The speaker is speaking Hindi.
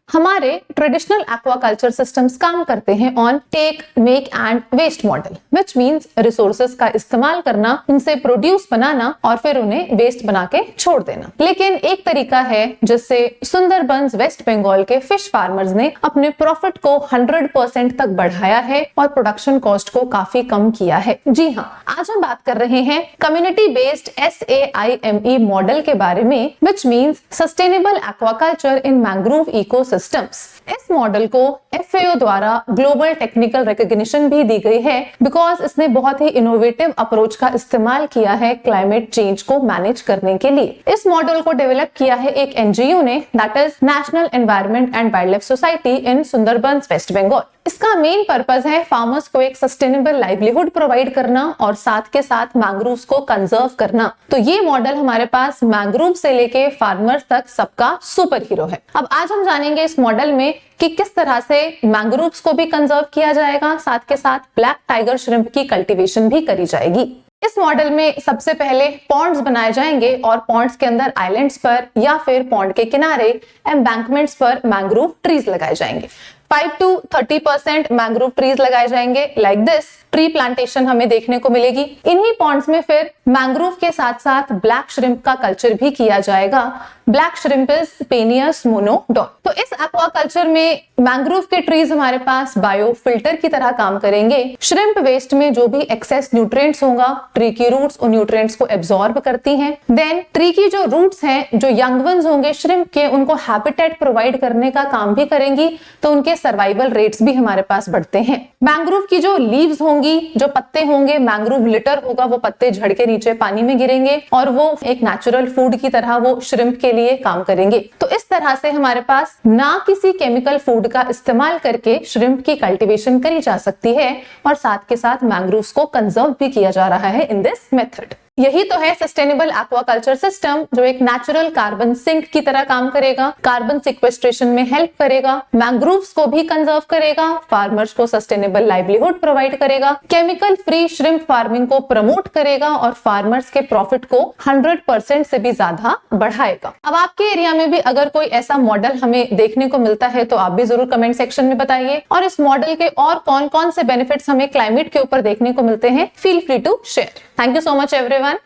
हमारे ट्रेडिशनल एक्वाकल्चर सिस्टम्स काम करते हैं on take, make and waste model, which means resources का इस्तेमाल करना, उनसे प्रोड्यूस बनाना और फिर उन्हें वेस्ट बना के छोड़ देना। लेकिन एक तरीका है जिससे सुंदरबंस वेस्ट बंगाल के फिश फार्मर्स ने अपने प्रॉफिट को 100% तक बढ़ाया है और प्रोडक्शन कॉस्ट को काफी कम किया है। जी हाँ, आज हम बात कर रहे हैं कम्युनिटी बेस्ड SAIME मॉडल के बारे में, which means sustainable aquaculture in mangrove ecosystems. इस मॉडल को FAO द्वारा ग्लोबल टेक्निकल रिकॉग्निशन भी दी गई है बिकॉज इसने बहुत ही इनोवेटिव अप्रोच का इस्तेमाल किया है क्लाइमेट चेंज को मैनेज करने के लिए। इस मॉडल को डेवलप किया है एक NGO ने, that is national environment and wild life society in Sundarbans West Bengal. इसका मेन पर्पस है फार्मर्स को एक सस्टेनेबल लाइवलीहुड प्रोवाइड करना और साथ के साथ मैंग्रोव्स को कंजर्व करना। तो ये मॉडल हमारे पास मैंग्रोव से लेके फार्मर्स तक सबका सुपर हीरो है। अब आज हम जानेंगे इस मॉडल में कि किस तरह से मैंग्रोव्स को भी कंजर्व किया जाएगा, साथ के साथ ब्लैक टाइगर श्रिम्प की कल्टीवेशन भी करी जाएगी। इस मॉडल में सबसे पहले पॉन्ड्स बनाए जाएंगे और पॉन्ड्स के अंदर आइलैंड्स पर या फिर पॉन्ड के किनारे एम्बैंकमेंट्स पर मैंग्रोव ट्रीज लगाए जाएंगे। 5 to 30% मैंग्रोव ट्रीज लगाए जाएंगे। लाइक दिस ट्री प्लांटेशन हमें देखने को मिलेगी। इन्हीं पॉन्ड्स में फिर मैंग्रोव के साथ साथ ब्लैक श्रिम्प का कल्चर भी किया जाएगा। Black shrimp is Penaeus monodon. तो इस एक्वाकल्चर में मैंग्रोव के ट्रीज हमारे पास बायो फिल्टर की तरह काम करेंगे। श्रिम्प वेस्ट में जो भी एक्सेस न्यूट्रिएंट्स होगा, ट्री की रूट्स उन न्यूट्रिएंट्स को एब्सॉर्ब करती हैं। देन ट्री की जो रूट्स हैं, जो यंग वंस होंगे श्रिम्प के, उनको हैबिटेट प्रोवाइड करने का काम भी करेंगी, तो उनके सर्वाइवल रेट्स भी हमारे पास बढ़ते हैं। मैंग्रोव की जो लीव्स होंगी, जो पत्ते होंगे, मैंग्रोव लिटर होगा, वो पत्ते झड़ के नीचे पानी में गिरेंगे और वो एक नेचुरल फूड की तरह वो श्रिम्प के लिए काम करेंगे। तो इस तरह से हमारे पास ना किसी केमिकल फूड का इस्तेमाल करके श्रिम्प की कल्टीवेशन करी जा सकती है और साथ के साथ मैंग्रोव्स को कंजर्व भी किया जा रहा है इन दिस मेथड। यही तो है सस्टेनेबल एक्वाकल्चर सिस्टम, जो एक नेचुरल कार्बन सिंक की तरह काम करेगा, कार्बन सिक्वेस्ट्रेशन में हेल्प करेगा, मैंग्रोव्स को भी कंजर्व करेगा, फार्मर्स को सस्टेनेबल लाइवलीहुड प्रोवाइड करेगा, केमिकल फ्री श्रिम्प फार्मिंग को प्रमोट करेगा और फार्मर्स के प्रॉफिट को 100% से भी ज्यादा बढ़ाएगा। अब आपके एरिया में भी अगर कोई ऐसा मॉडल हमें देखने को मिलता है तो आप भी जरूर कमेंट सेक्शन में बताइए, और इस मॉडल के और कौन कौन से बेनिफिट्स हमें क्लाइमेट के ऊपर देखने को मिलते हैं, feel free to share. Thank you so much everyone.